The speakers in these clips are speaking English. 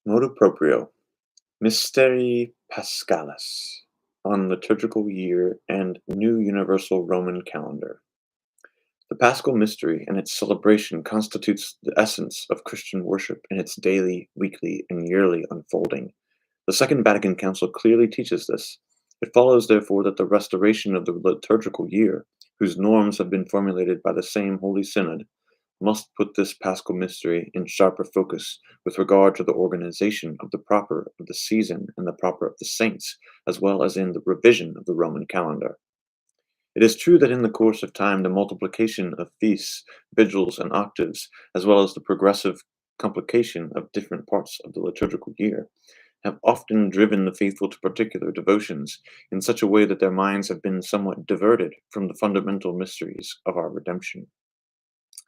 Motu Proprio, Mysterii Paschalis, on liturgical year and New Universal Roman Calendar. The Paschal Mystery and its celebration constitutes the essence of Christian worship in its daily, weekly, and yearly unfolding. The Second Vatican Council clearly teaches this. It follows, therefore, that the restoration of the liturgical year, whose norms have been formulated by the same Holy Synod, must put this Paschal mystery in sharper focus with regard to the organization of the proper of the season and the proper of the saints, as well as in the revision of the Roman calendar. It is true that in the course of time the multiplication of feasts, vigils, and octaves, as well as the progressive complication of different parts of the liturgical year, have often driven the faithful to particular devotions in such a way that their minds have been somewhat diverted from the fundamental mysteries of our redemption.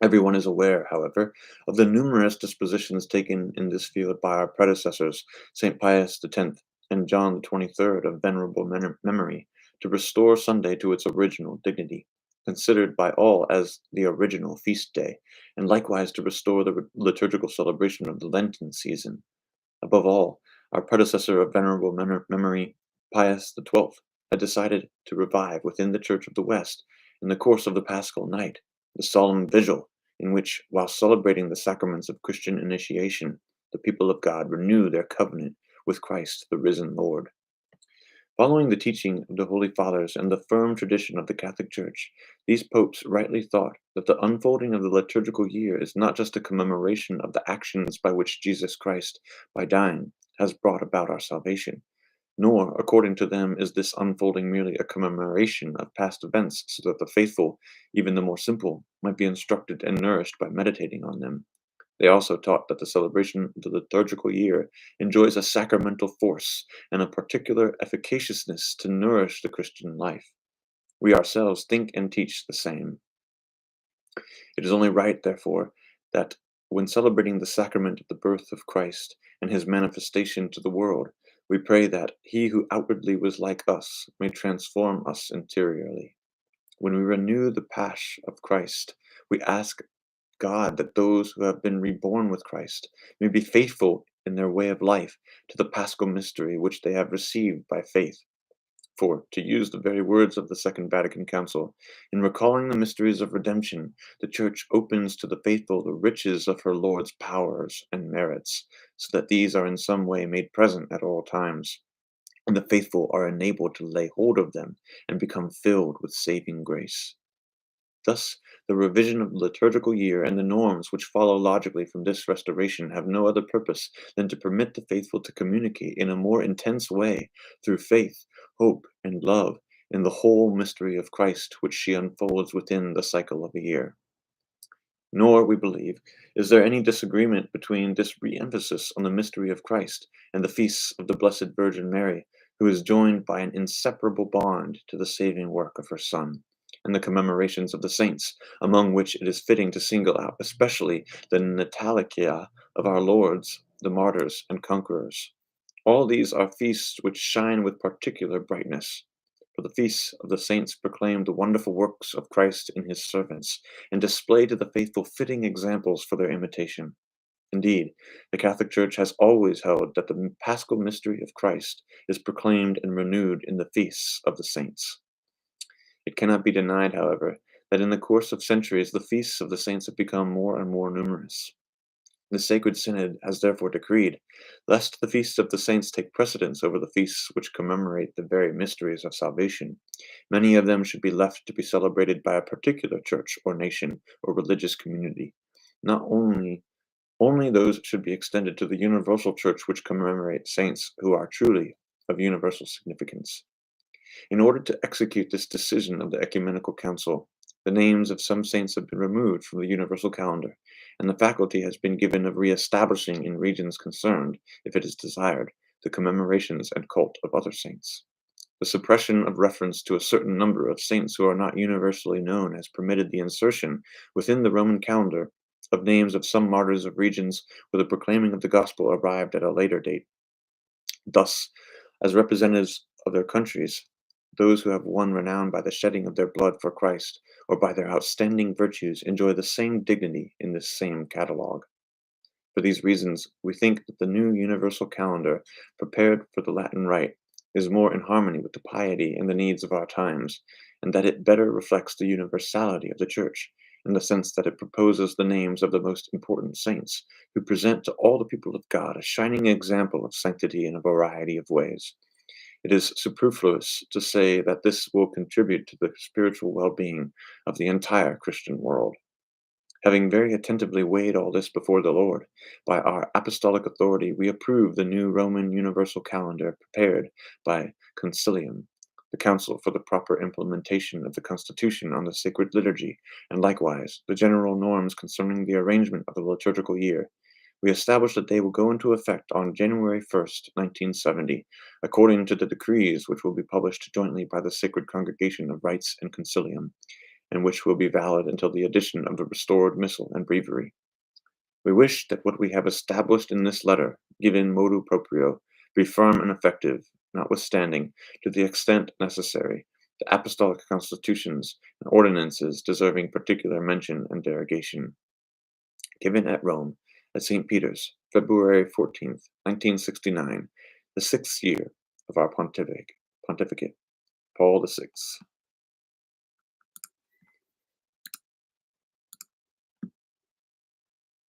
Everyone is aware, however, of the numerous dispositions taken in this field by our predecessors, St. Pius X and John the 23rd of venerable memory, to restore Sunday to its original dignity, considered by all as the original feast day, and likewise to restore the liturgical celebration of the Lenten season. Above all, our predecessor of venerable memory, Pius XII, had decided to revive within the Church of the West, in the course of the Paschal night, the solemn vigil in which, while celebrating the sacraments of Christian initiation, the people of God renew their covenant with Christ, the risen Lord. Following the teaching of the Holy Fathers and the firm tradition of the Catholic Church, these popes rightly thought that the unfolding of the liturgical year is not just a commemoration of the actions by which Jesus Christ, by dying, has brought about our salvation, nor, according to them, is this unfolding merely a commemoration of past events so that the faithful, even the more simple, might be instructed and nourished by meditating on them. They also taught that the celebration of the liturgical year enjoys a sacramental force and a particular efficaciousness to nourish the Christian life. We ourselves think and teach the same. It is only right, therefore, that when celebrating the sacrament of the birth of Christ and his manifestation to the world, we pray that he who outwardly was like us may transform us interiorly. When we renew the Pasch of Christ, we ask God that those who have been reborn with Christ may be faithful in their way of life to the Paschal mystery which they have received by faith. For, to use the very words of the Second Vatican Council, in recalling the mysteries of redemption, the Church opens to the faithful the riches of her Lord's powers and merits, so that these are in some way made present at all times, and the faithful are enabled to lay hold of them and become filled with saving grace. Thus, the revision of the liturgical year and the norms which follow logically from this restoration have no other purpose than to permit the faithful to communicate in a more intense way, through faith, hope, and love, in the whole mystery of Christ which she unfolds within the cycle of a year. Nor, we believe, is there any disagreement between this re-emphasis on the mystery of Christ and the feasts of the Blessed Virgin Mary, who is joined by an inseparable bond to the saving work of her Son, and the commemorations of the saints, among which it is fitting to single out especially the Natalicia of our Lords, the martyrs and conquerors. All these are feasts which shine with particular brightness. For the feasts of the saints proclaim the wonderful works of Christ in his servants, and display to the faithful fitting examples for their imitation. Indeed, the Catholic Church has always held that the paschal mystery of Christ is proclaimed and renewed in the feasts of the saints. It cannot be denied, however, that in the course of centuries the feasts of the saints have become more and more numerous. The Sacred Synod has therefore decreed, lest the feasts of the saints take precedence over the feasts which commemorate the very mysteries of salvation, many of them should be left to be celebrated by a particular church or nation or religious community. Not only those should be extended to the universal church which commemorates saints who are truly of universal significance. In order to execute this decision of the Ecumenical Council, the names of some saints have been removed from the universal calendar, and the faculty has been given of re-establishing in regions concerned, if it is desired, the commemorations and cult of other saints. The suppression of reference to a certain number of saints who are not universally known has permitted the insertion, within the Roman calendar, of names of some martyrs of regions where the proclaiming of the gospel arrived at a later date. Thus, as representatives of their countries, those who have won renown by the shedding of their blood for Christ or by their outstanding virtues enjoy the same dignity in this same catalogue. For these reasons, we think that the new universal calendar, prepared for the Latin Rite, is more in harmony with the piety and the needs of our times, and that it better reflects the universality of the Church, in the sense that it proposes the names of the most important saints, who present to all the people of God a shining example of sanctity in a variety of ways. It is superfluous to say that this will contribute to the spiritual well being of the entire Christian world. Having very attentively weighed all this before the Lord, by our apostolic authority we approve the new Roman universal calendar prepared by Concilium, the council for the proper implementation of the constitution on the sacred liturgy, and likewise the general norms concerning the arrangement of the liturgical year. We establish that they will go into effect on January 1st, 1970, according to the decrees which will be published jointly by the Sacred Congregation of Rites and Concilium, and which will be valid until the addition of the restored Missal and Breviary. We wish that what we have established in this letter, given Motu Proprio, be firm and effective, notwithstanding, to the extent necessary, the apostolic constitutions and ordinances deserving particular mention and derogation. Given at Rome, at St. Peter's, February 14th, 1969, the sixth year of our pontificate, Paul VI.